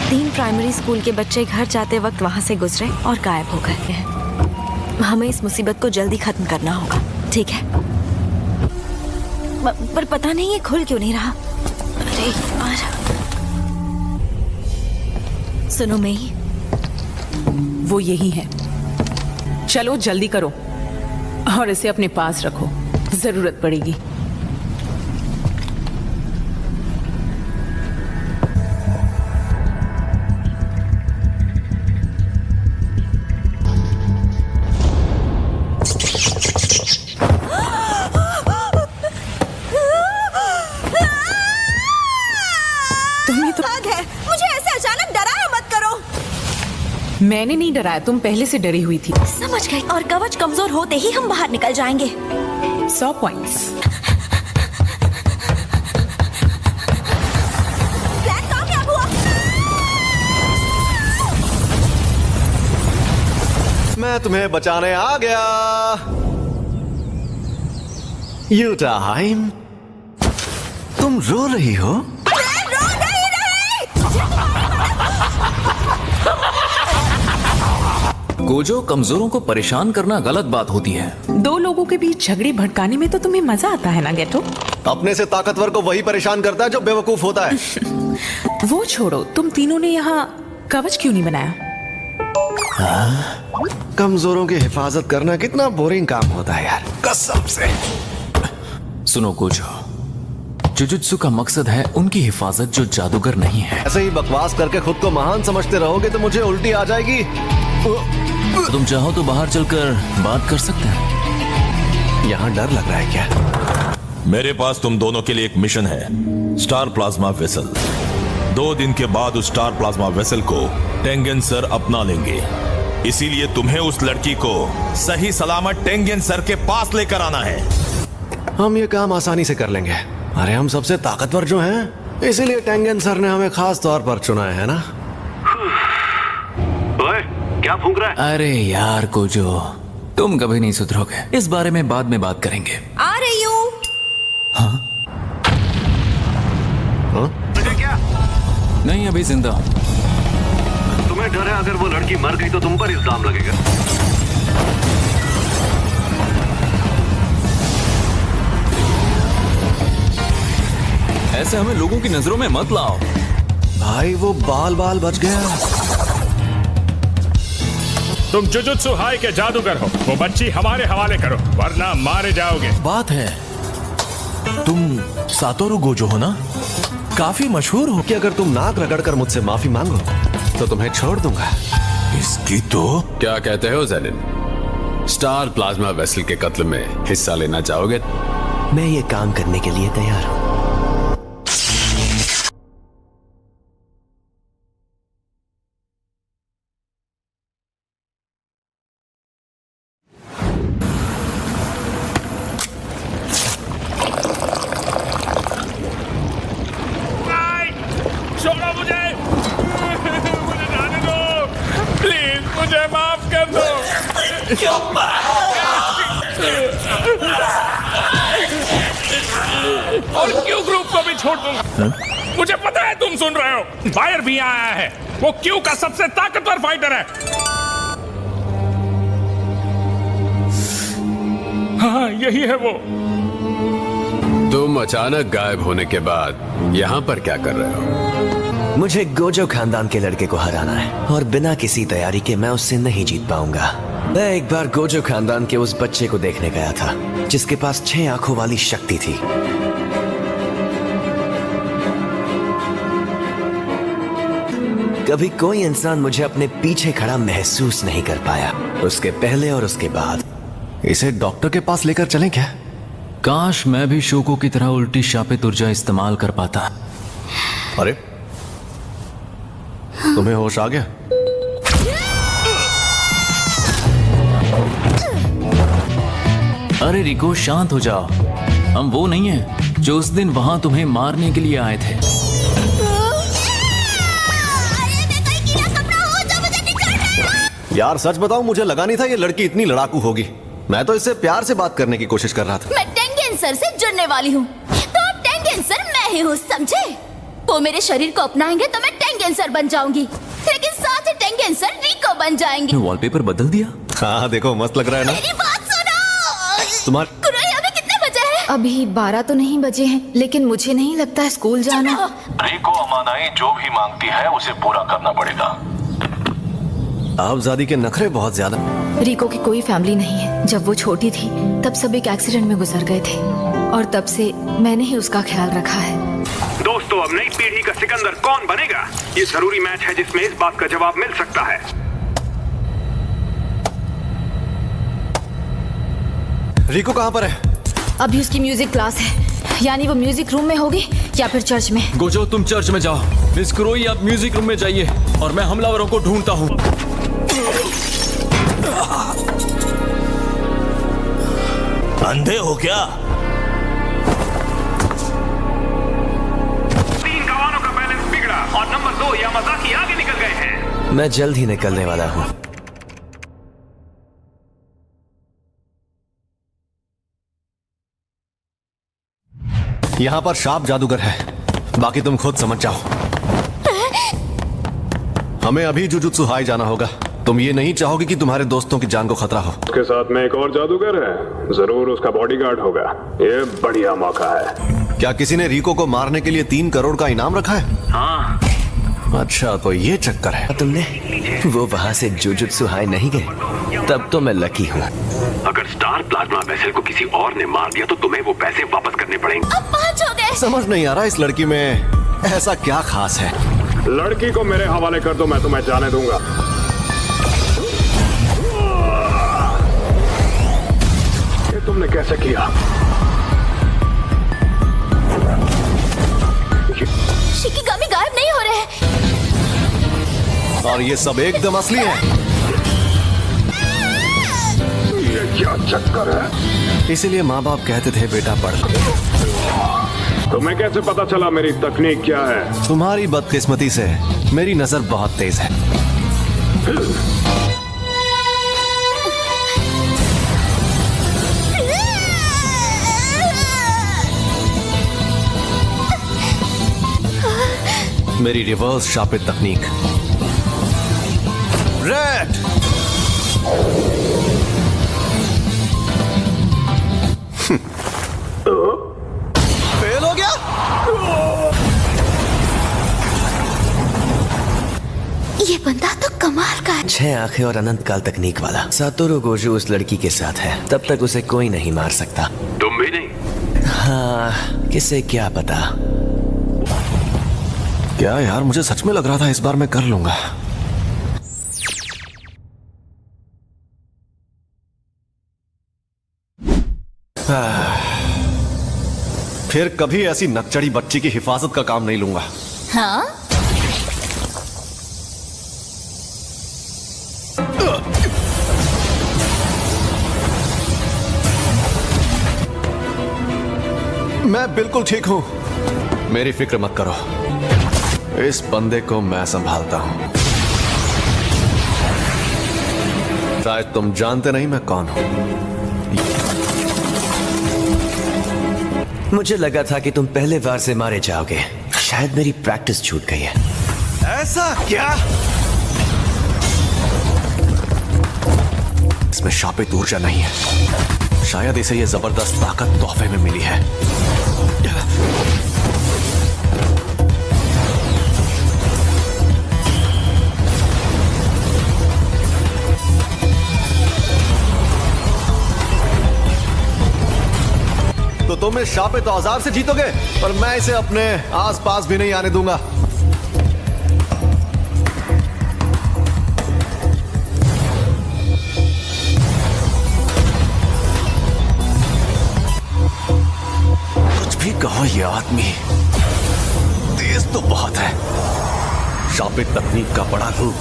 3 primary school के बच्चे घर जाते वक्त वहाँ से गुजरे और गायब हो गए हैं। हमें इस मुसीबत को जल्दी खत्म करना होगा, ठीक है? पर पता नहीं ये खुल क्यों नहीं रहा। अरे यार। सुनो मई, वो यही है। चलो जल्दी करो और इसे अपने पास रखो, जरूरत पड़ेगी। मैंने नहीं डराया, तुम पहले से डरी हुई थी। समझ गई। और कवच कमजोर होते ही हम बाहर निकल जाएंगे। 100 पॉइंट्स। प्लान कामयाब हुआ। मैं तुम्हें बचाने आ गया। यूटाहाइम, तुम रो रही हो? गोजो, कमजोरों को परेशान करना गलत बात होती है। 2 लोगों के बीच झगड़े भड़काने में तो तुम्हें मजा आता है ना गेटो? अपने से ताकतवर को वही परेशान करता है जो बेवकूफ होता है। वो छोड़ो, तुम तीनों ने यहाँ कवच क्यों नहीं बनाया? कमजोरों की हिफाजत करना कितना बोरिंग काम होता है यार, कसम से। सुनो गोजो, जुजुत्सु का मकसद है उनकी हिफाजत जो जादूगर नहीं है। ऐसे ही बकवास करके खुद को महान समझते रहोगे तो मुझे उल्टी आ जाएगी। तुम चाहो तो बाहर चलकर बात कर सकते हैं। यहाँ डर लग रहा है क्या? मेरे पास तुम दोनों के लिए एक मिशन है, स्टार प्लाज्मा वेसल। 2 दिन के बाद उस स्टार प्लाज्मा वेसल को टेंगेन सर अपना लेंगे। इसीलिए तुम्हें उस लड़की को सही सलामत टेंगेन सर के पास लेकर आना है। हम ये काम आसानी से कर लेंगे। अरे हम सबसे ताकतवर जो हैं, इसीलिए टेंगेन सर ने हमें खास तौर पर चुना है ना? ओए, क्या फूंक रहा है? अरे यार गोजो, तुम कभी नहीं सुधरोगे। इस बारे में बाद में बात करेंगे। आ रही हूँ। हाँ? मुझे क्या? नहीं, अभी जिंदा हूँ। तुम्हें डर है अगर वो लड़की मर गई तो तुम पर इल्जाम लगेगा। ऐसे हमें लोगों की नजरों में मत लाओ। भाई वो बाल बाल बच गया। तुम जुजुत्सु हाई के जादूगर हो, वो बच्ची हमारे हवाले करो वरना मारे जाओगे। बात है, तुम सातोरु गोजो हो ना? काफी मशहूर हो। कि अगर तुम नाक रगड़कर मुझसे माफी मांगो तो तुम्हें छोड़ दूंगा। इसकी तो क्या कहते हो जेनिन? स्टार प्लाज्मा वेसल के कत्ल में हिस्सा लेना चाहोगे? मैं ये काम करने के लिए तैयार हूँ। छोड़ो मुझे, मुझे जाने दो, प्लीज मुझे माफ कर दो। और क्यों ग्रुप को भी छोड़ दूंगा। मुझे पता है तुम सुन रहे हो, बायर भी आया है, वो क्यू का सबसे ताकतवर फाइटर है। हाँ यही है वो। तुम अचानक गायब होने के बाद यहाँ पर क्या कर रहे हो? मुझे गोजो खानदान के लड़के को हराना है और बिना किसी तैयारी के मैं उससे नहीं जीत पाऊंगा। मैं एक बार गोजो खानदान के उस बच्चे को देखने गया था जिसके पास 6 आंखों वाली शक्ति थी। कभी कोई इंसान मुझे अपने पीछे खड़ा महसूस नहीं कर पाया, उसके पहले और उसके बाद। इसे डॉक्टर के पास लेकर चलें क्या? काश मैं भी शोको की तरह उल्टी शापित ऊर्जा इस्तेमाल कर पाता। अरे तुम्हें होश आ गया? अरे रिको, शांत हो जाओ। हम वो नहीं हैं जो उस दिन वहां तुम्हें मारने के लिए आए थे। यार सच बताऊं, मुझे लगा नहीं था ये लड़की इतनी लड़ाकू होगी। मैं तो इससे प्यार से बात करने की कोशिश कर रहा था। मैं टेंगेन सर से जुड़ने वाली हूँ, तो अब टेंगेन सर मैं ही हूँ, समझे? वो मेरे शरीर को अपनाएंगे तो मैं टेंगेन टेंगेन सर बन जाऊंगी, लेकिन साथ ही टेंगेन सर रिको बन जाएंगे। वॉलपेपर बदल दिया। हाँ देखो मस्त लग रहा है ना। मेरी बात सुनो। तुम्हारे कुरई अभी कितने बजे हैं? अभी 12 तो नहीं बजे हैं, लेकिन मुझे नहीं लगता है स्कूल जाना। रिको अमानाई जो भी मांगती है उसे पूरा करना पड़ेगा। आपजादी के नखरे बहुत ज्यादा। रिको की कोई फैमिली नहीं है। जब वो छोटी थी तब सब एक एक्सीडेंट में गुजर गए थे और तब से मैंने ही उसका ख्याल रखा है। दोस्तों, अब नई पीढ़ी का सिकंदर कौन बनेगा? ये जरूरी मैच है जिसमें इस बात का जवाब मिल सकता है। रिको कहाँ पर है? अभी उसकी म्यूजिक क्लास है, यानी वो म्यूजिक रूम में होगी या फिर चर्च में। गोजो तुम चर्च में जाओ, मिस कुरोई आप म्यूजिक रूम में जाइए और मैं हमलावरों को ढूंढता हूँ। अंधे हो क्या? 3 गवानों का बैलेंस बिगड़ा और नंबर 2 यामाज़ाकी आगे निकल गए हैं। मैं जल्द ही निकलने वाला हूँ। यहाँ पर शार्प जादूगर है, बाकी तुम खुद समझ जाओ। हमें अभी जुजुत्सु हाई जाना होगा। तुम ये नहीं चाहोगे कि तुम्हारे दोस्तों की जान को खतरा हो। उसके साथ में एक और जादूगर है, जरूर उसका बॉडीगार्ड होगा। ये बढ़िया मौका है। क्या किसी ने रिको को मारने के लिए 3 करोड़ का इनाम रखा है? हाँ। अच्छा तो ये चक्कर है। तुमने वो वहाँ से जुजुत्सु हाई नहीं गए, तब तो मैं लकी हूँ। अगर स्टार प्लाज्मा वेसल को किसी और ने मार दिया तो तुम्हें वो पैसे वापस करने पड़ेंगे। अब 5 हो गए। समझ नहीं आ रहा इस लड़की में ऐसा क्या खास है। लड़की को मेरे हवाले कर दो, मैं तुम्हें जाने दूंगा। ये तुमने कैसे किया? शिकिगामी गायब नहीं हो रहे। और ये सब एकदम असली है। ये क्या चक्कर है? इसीलिए माँ बाप कहते थे बेटा पढ़। तुम्हें कैसे पता चला मेरी तकनीक क्या है? तुम्हारी बदकिस्मती से मेरी नजर बहुत तेज है। मेरी रिवर्स शापित तकनीक। रेड फेल हो गया। ये बंदा तो कमाल का है। 6 आंखें और अनंत काल तकनीक वाला सातोरु गोजो उस लड़की के साथ है, तब तक उसे कोई नहीं मार सकता। तुम भी नहीं? हाँ, किसे क्या पता। क्या यार, मुझे सच में लग रहा था इस बार मैं कर लूंगा। फिर कभी ऐसी नकचढ़ी बच्ची की हिफाजत का काम नहीं लूंगा। हाँ? मैं बिल्कुल ठीक हूं, मेरी फिक्र मत करो। इस बंदे को मैं संभालता हूं। शायद तुम जानते नहीं मैं कौन हूं। मुझे लगा था कि तुम पहले वार से मारे जाओगे। शायद मेरी प्रैक्टिस छूट गई है। ऐसा क्या? इसमें शापित ऊर्जा नहीं है। शायद इसे ये जबरदस्त ताकत तोहफे में मिली है। तो तुम इस शापित औजार से जीतोगे, पर मैं इसे अपने आसपास भी नहीं आने दूंगा। कुछ भी कहो, ये आदमी तेज तो बहुत है। शापित तकनीक का बड़ा रूप।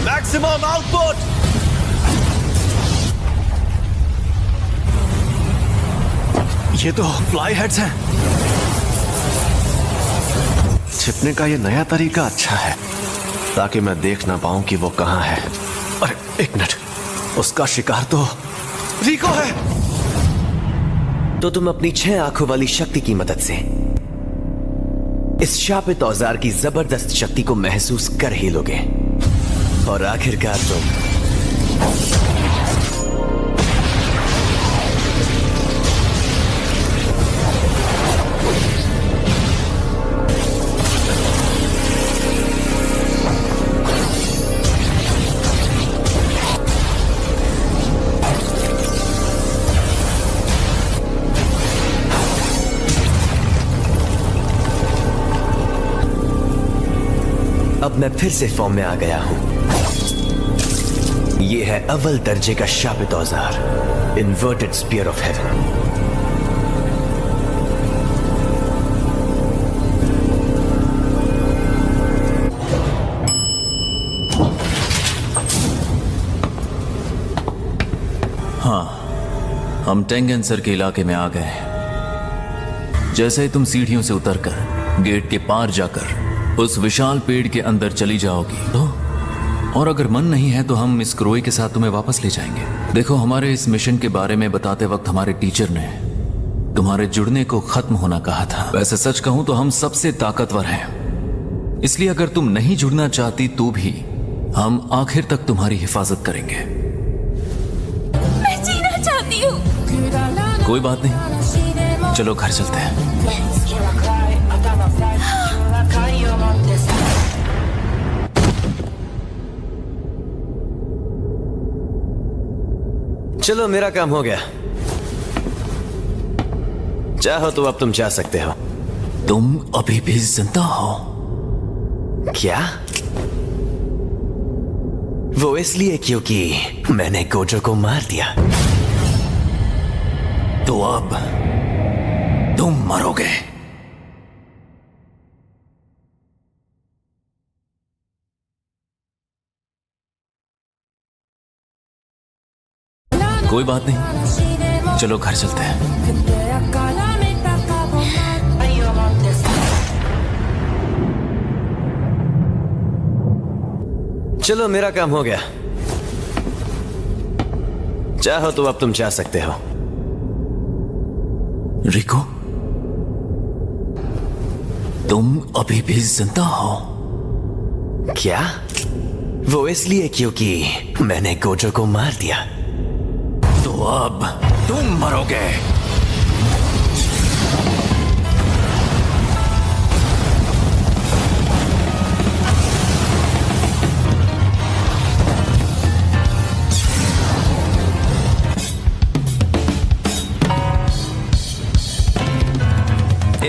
Maximum output. ये तो फ्लाई हेड्स हैं। छिपने का ये नया तरीका अच्छा है, ताकि मैं देख ना पाऊं कि वो कहां है। अरे एक मिनट, उसका शिकार तो रिको है। तो तुम अपनी 6 आंखों वाली शक्ति की मदद से इस शापित औजार की जबरदस्त शक्ति को महसूस कर ही लोगे और आखिरकार तुम अब मैं फिर से फॉर्म में आ गया हूं। यह है अव्वल दर्जे का शापित औजार, इन्वर्टेड स्पीयर ऑफ हेवन। हम टेंगन सर के इलाके में आ गए हैं। जैसे ही तुम सीढ़ियों से उतरकर गेट के पार जाकर उस विशाल पेड़ के अंदर चली जाओगी तो, और अगर मन नहीं है तो हम इस क्रोई के साथ तुम्हें वापस ले जाएंगे। देखो, हमारे इस मिशन के बारे में बताते वक्त हमारे टीचर ने तुम्हारे जुड़ने को खत्म होना कहा था। वैसे सच कहूं तो हम सबसे ताकतवर हैं, इसलिए अगर तुम नहीं जुड़ना चाहती तो भी हम आखिर तक तुम्हारी हिफाजत करेंगे। मैं जीना चाहती हूँ। कोई बात नहीं, चलो घर चलते हैं। चलो, मेरा काम हो गया। चाहो तो अब तुम जा सकते हो। तुम अभी भी जिंदा हो? क्या? वो इसलिए क्योंकि मैंने गोजो को मार दिया। तो अब तुम मरोगे। कोई बात नहीं, चलो घर चलते हैं। चलो, मेरा काम हो गया। चाहो तो अब तुम जा सकते हो। रिको, तुम अभी भी जिंदा हो? क्या? वो इसलिए क्योंकि मैंने गोजो को मार दिया। तो अब तुम मरोगे।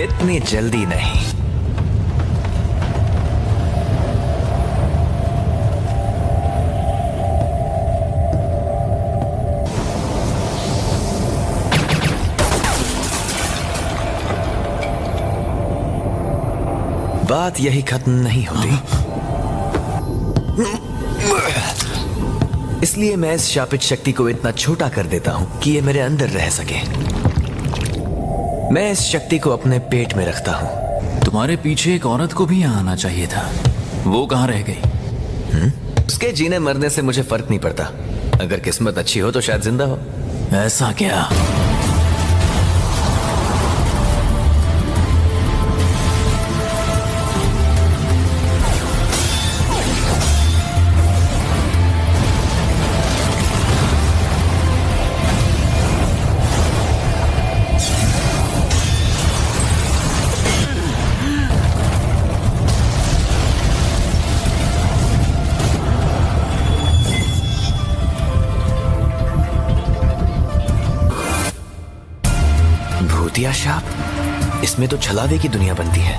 इतनी जल्दी नहीं। बात यही खत्म नहीं होती। इसलिए मैं इस शापित शक्ति को इतना छोटा कर देता हूं कि ये मेरे अंदर रह सके। मैं इस शक्ति को अपने पेट में रखता हूं। तुम्हारे पीछे एक औरत को भी यहाँ आना चाहिए था। वो कहाँ रह गई? उसके जीने मरने से मुझे फर्क नहीं पड़ता। अगर किस्मत अच्छी हो तो शायद जिंदा हो। ऐसा क्या? भूतिया शाप? इसमें तो छलावे की दुनिया बनती है।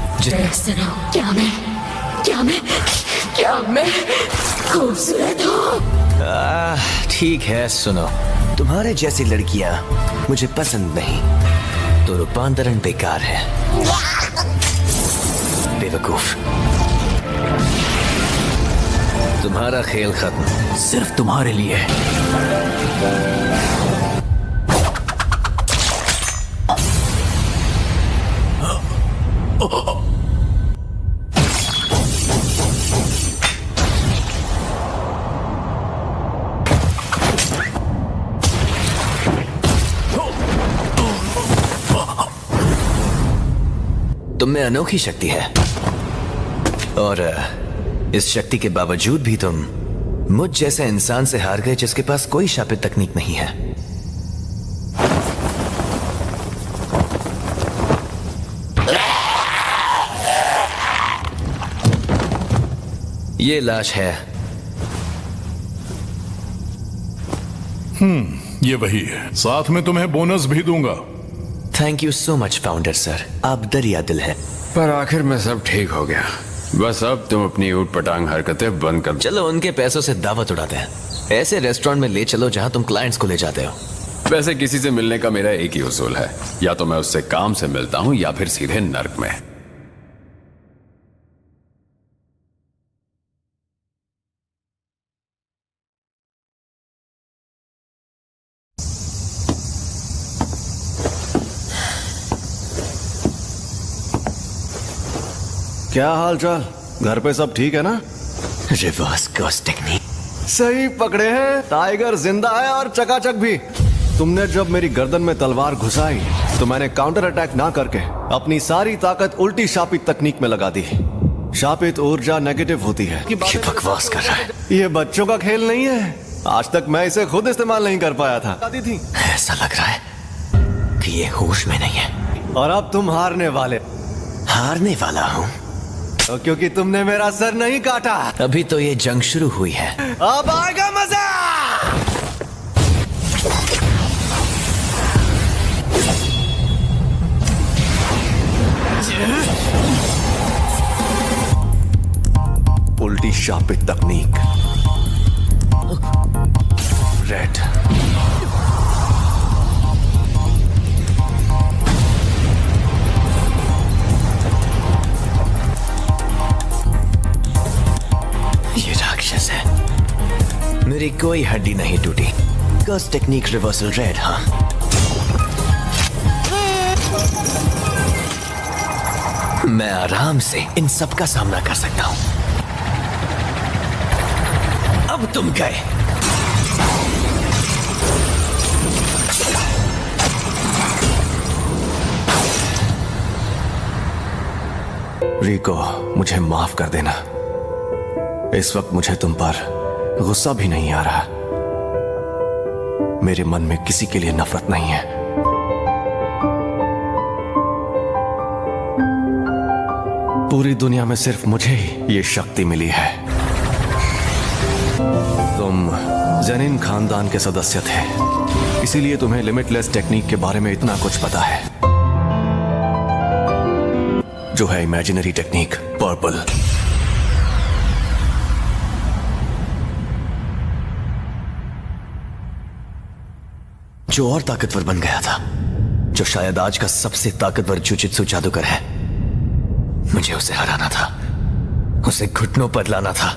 क्या मैं खूबसूरत हूँ? ठीक है, सुनो, तुम्हारे जैसी लड़कियां मुझे पसंद नहीं, तो रूपांतरण बेकार है। बेवकूफ, तुम्हारा खेल खत्म। सिर्फ तुम्हारे लिए। तुम में अनोखी शक्ति है और इस शक्ति के बावजूद भी तुम मुझ जैसे इंसान से हार गए जिसके पास कोई शापित तकनीक नहीं है। ये लाश है। ये वही है। साथ में तुम्हें बोनस भी दूंगा। Thank you so much founder sir, आप दरिया दिल हैं। पर आखिर में सब ठीक हो गया। बस अब तुम अपनी ऊट पटांग हरकतें बंद कर। चलो उनके पैसों से दावत उड़ाते हैं। ऐसे रेस्टोरेंट में ले चलो जहां तुम क्लाइंट्स को ले जाते हो। वैसे किसी से मिलने का मेरा एक ही उसूल है, या तो मैं उससे काम से मिलता हूं या फिर सीधे नर्क में। क्या हाल चाल? घर पे सब ठीक है ना? Reverse curse technique. सही पकड़े हैं। टाइगर जिंदा है और चकाचक भी। तुमने जब मेरी गर्दन में तलवार घुसाई तो मैंने काउंटर अटैक ना करके अपनी सारी ताकत उल्टी शापित तकनीक में लगा दी। शापित ऊर्जा नेगेटिव होती है। ये बकवास कर रहा है। ये बच्चों का खेल नहीं है। आज तक मैं इसे खुद इस्तेमाल नहीं कर पाया था। ऐसा लग रहा है कि ये होश में नहीं है। और अब तुम हारने वाले। हारने वाला हूँ तो क्योंकि तुमने मेरा सर नहीं काटा। अभी तो ये जंग शुरू हुई है। अब आएगा मजा। उल्टी शापित तकनीक। रेड। ये राक्षस है। मेरी कोई हड्डी नहीं टूटी। Curse technique reversal red. हाँ, मैं आराम से इन सब का सामना कर सकता हूं। अब तुम गए। रिको, मुझे माफ कर देना। इस वक्त मुझे तुम पर गुस्सा भी नहीं आ रहा। मेरे मन में किसी के लिए नफरत नहीं है। पूरी दुनिया में सिर्फ मुझे ही ये शक्ति मिली है। तुम जेनिन खानदान के सदस्य थे, इसीलिए तुम्हें लिमिटलेस टेक्निक के बारे में इतना कुछ पता है, जो है इमेजिनरी टेक्निक पर्पल। जो और ताकतवर बन गया था, जो शायद आज का सबसे ताकतवर जुजित्सु जादूगर है, मुझे उसे हराना था, उसे घुटनों पर लाना था।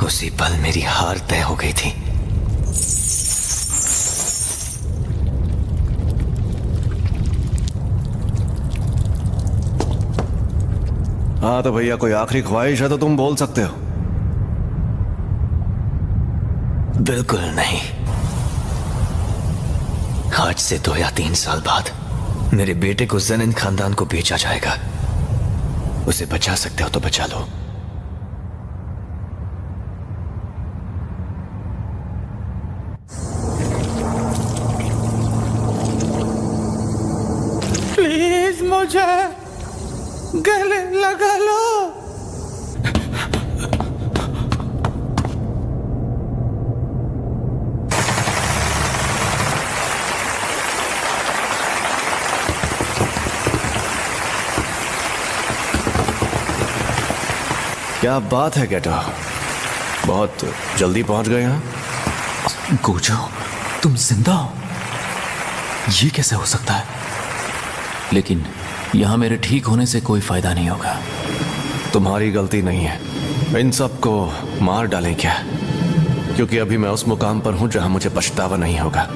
उसी पल मेरी हार तय हो गई थी। हाँ तो भैया, कोई आखिरी ख्वाहिश है तो तुम बोल सकते हो। बिल्कुल नहीं। आज से 2 या 3 साल बाद मेरे बेटे को जेनिन खानदान को बेचा जाएगा। उसे बचा सकते हो तो बचा लो। प्लीज मुझे गले लगा लो। क्या बात है गेटो, बहुत जल्दी पहुंच गए यहाँ। गोजो, तुम जिंदा हो? ये कैसे हो सकता है? लेकिन यहां मेरे ठीक होने से कोई फायदा नहीं होगा। तुम्हारी गलती नहीं है। इन सबको मार डालें क्या? क्योंकि अभी मैं उस मुकाम पर हूं जहां मुझे पछतावा नहीं होगा।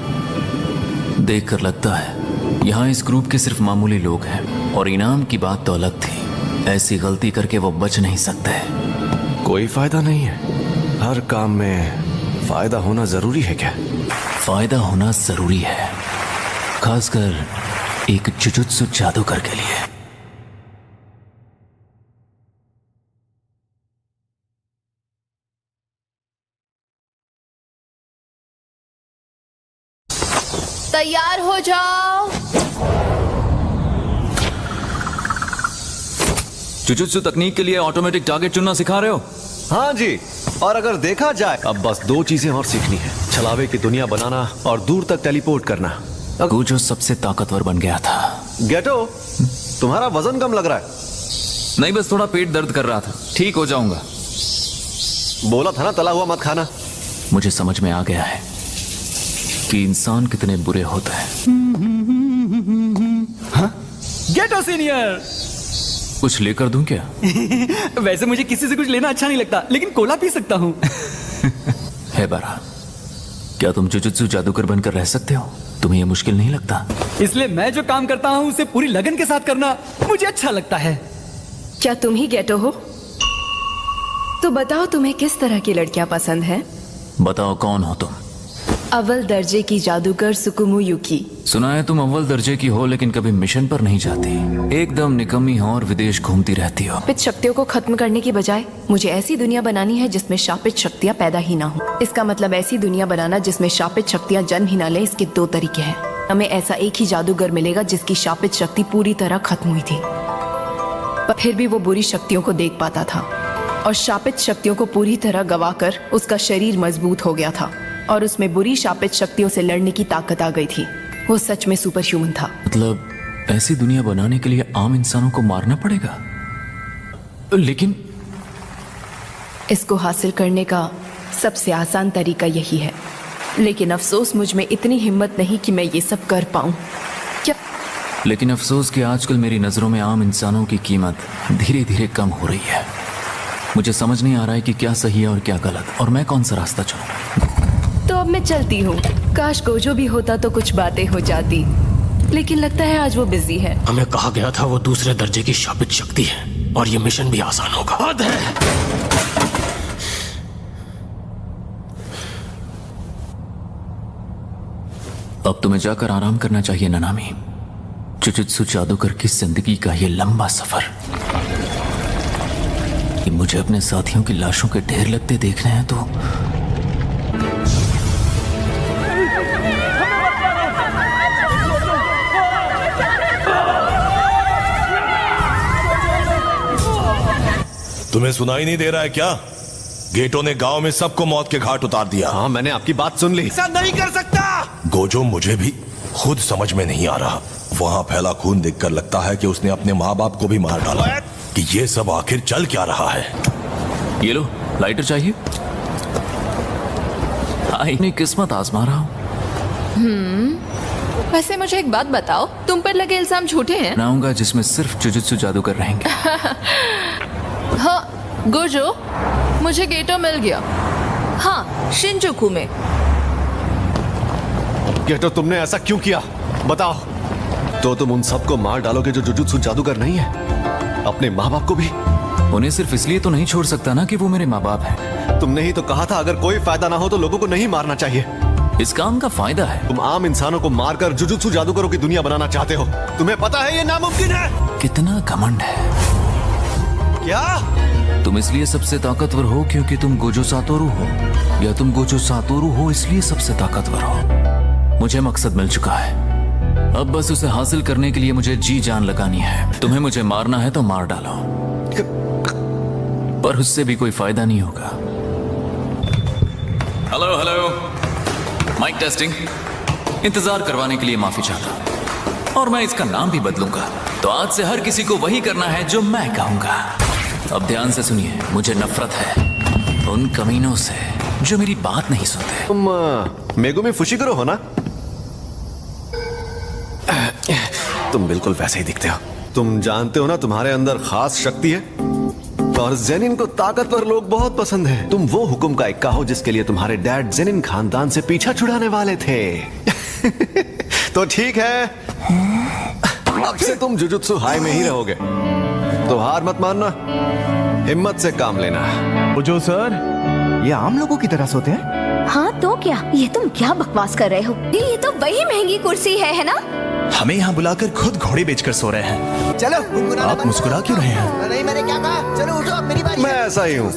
देखकर लगता है यहाँ इस ग्रुप के सिर्फ मामूली लोग हैं, और इनाम की बात तो अलग थी। ऐसी गलती करके वो बच नहीं सकते। कोई फायदा नहीं है। हर काम में फायदा होना जरूरी है क्या? फायदा होना जरूरी है, खासकर एक जुजुत्सु जादूगर के लिए। तैयार हो जाओ। जुजुत्सु तकनीक के लिए ऑटोमेटिक टारगेट चुनना सिखा रहे हो? हाँ जी, और अगर देखा जाए अब बस 2 चीजें और सीखनी है, छलावे की दुनिया बनाना और दूर तक टेलीपोर्ट करना। गोजो सबसे ताकतवर बन गया था। गेटो, तुम्हारा वजन कम लग रहा है। नहीं, बस थोड़ा पेट दर्द कर रहा था, ठीक हो जाऊंगा। बोला था ना तला हुआ मत खाना। मुझे समझ में आ गया है कि इंसान कितने बुरे होते हैं। गेटो सीनियर। कुछ लेकर दूं क्या? वैसे मुझे किसी से कुछ लेना अच्छा नहीं लगता, लेकिन कोला पी सकता हूँ। है बारा, क्या तुम जुजुत्सु जादूगर बनकर रह सकते हो? तुम्हें यह मुश्किल नहीं लगता? इसलिए मैं जो काम करता हूँ उसे पूरी लगन के साथ करना मुझे अच्छा लगता है। क्या तुम ही गेटो हो? तो बताओ तुम्हें किस तरह की लड़कियां पसंद हैं? बताओ कौन हो तुम? अव्वल दर्जे की जादूगर सुकुमो युकी। सुना है तुम अव्वल दर्जे की हो, लेकिन कभी मिशन पर नहीं जाती, एकदम निकम्मी हो और विदेश घूमती रहती हो। शापित शक्तियों को खत्म करने की बजाय मुझे ऐसी दुनिया बनानी है जिसमें शापित शक्तियाँ पैदा ही ना हो। इसका मतलब ऐसी दुनिया बनाना जिसमें शापित शक्तियाँ जन्म ही ना ले। इसके 2 तरीके हैं। हमें ऐसा एक ही जादूगर मिलेगा जिसकी शापित शक्ति पूरी तरह खत्म हुई थी, पर फिर भी वो बुरी शक्तियों को देख पाता था, और शापित शक्तियों को पूरी तरह गवाकर उसका शरीर मजबूत हो गया था और उसमें बुरी शापित शक्तियों से लड़ने की ताकत आ गई थी। वो सच में सुपर ह्यूमन था। मतलब ऐसी दुनिया बनाने के लिए आम इंसानों को मारना पड़ेगा? लेकिन इसको हासिल करने का सबसे आसान तरीका यही है, लेकिन अफसोस मुझ में इतनी हिम्मत नहीं कि मैं ये सब कर पाऊं। क्या? लेकिन अफसोस कि आजकल मेरी नजरों में आम इंसानों की कीमत धीरे धीरे कम हो रही है। मुझे समझ नहीं आ रहा है कि क्या सही है और क्या गलत, और मैं कौन सा रास्ता चुनूं। तो अब मैं चलती हूँ। काश गोजो भी होता तो कुछ बातें हो जाती, लेकिन लगता है आज वो बिजी है। हमें कहा गया था वो दूसरे दर्जे की शापित शक्ति है और ये मिशन भी आसान होगा। हद है। अब तुम्हें जाकर आराम करना चाहिए ननामी। जुजुत्सु जादूगर की जिंदगी का ये लंबा सफर, कि मुझे अपने साथियों की लाशों के ढेर लगते देखने हैं तो तुम्हें सुनाई नहीं दे रहा है क्या? गेटो ने गांव में सबको मौत के घाट उतार दिया। हाँ, मैंने आपकी बात सुन ली। ऐसा नहीं कर सकता। गोजो मुझे भी खुद समझ में नहीं आ रहा। वहां फैला खून देखकर लगता है कि उसने अपने माँ बाप को भी मार डाला। कि ये सब आखिर चल क्या रहा है? ये लो, लाइटर चाहिए? अपनी किस्मत आजमा रहा हूँ। वैसे मुझे एक बात बताओ, तुम पर लगे इल्जाम झूठे हैं? बनाऊंगा जिसमें सिर्फ जुजुत्सु जादूगर रहेंगे। हाँ गोजो, मुझे गेटो मिल गया। हाँ, शिनजुकू में। गेटो, तुमने ऐसा क्यों किया? बताओ। तो तुम उन सबको मार डालोगे जो जुजुत्सु जादूगर नहीं है? अपने माँ बाप को भी? उन्हें सिर्फ इसलिए तो नहीं छोड़ सकता ना कि वो मेरे माँ बाप हैं। तुमने ही तो कहा था अगर कोई फायदा ना हो तो लोगों को नहीं मारना चाहिए। इस काम का फायदा है। तुम आम इंसानों को मारकर जुजुत्सु जादूगरों की दुनिया बनाना चाहते हो। तुम्हें पता है ये नामुमकिन है। कितना घमंड है। क्या तुम इसलिए सबसे ताकतवर हो क्योंकि तुम गोजो सातोरु हो, या तुम गोजो सातोरु हो इसलिए सबसे ताकतवर हो? मुझे मकसद मिल चुका है, अब बस उसे हासिल करने के लिए मुझे जी जान लगानी है। तुम्हें मुझे मारना है तो मार डालो, पर उससे भी कोई फायदा नहीं होगा। Hello hello, mike testing. इंतजार करवाने के लिए माफी चाहता, और मैं इसका नाम भी बदलूंगा। तो आज से हर किसी को वही करना है जो मैं कहूंगा। अब ध्यान से सुनिए, मुझे नफरत है उन कमीनों से जो मेरी बात नहीं सुनते। तुम मेगुमी फुशिकरो हो ना? तुम बिल्कुल वैसे ही दिखते हो। तुम जानते हो ना तुम्हारे अंदर खास शक्ति है, और जेनिन को ताकतवर लोग बहुत पसंद हैं। तुम वो हुक्म का इक्का हो जिसके लिए तुम्हारे डैड जेनिन खानदान से पीछा छुड़ाने वाले थे। तो ठीक है, अब से तुम जुजुत्सु हाई में ही रहोगे। तो हार मत मानना, हिम्मत से काम लेना। गोजो सर, ये आम लोगों की तरह सोते हैं? हाँ तो क्या, ये तुम क्या बकवास कर रहे हो? ये तो वही महंगी कुर्सी है ना? हमें यहाँ बुलाकर खुद घोड़े बेचकर सो रहे हैं। चलो आप मुस्कुरा क्यों रहे हैं? नहीं, मैंने क्या कहा? चलो उठो, अब मेरी बारी। मैं ऐसा ही हूँ।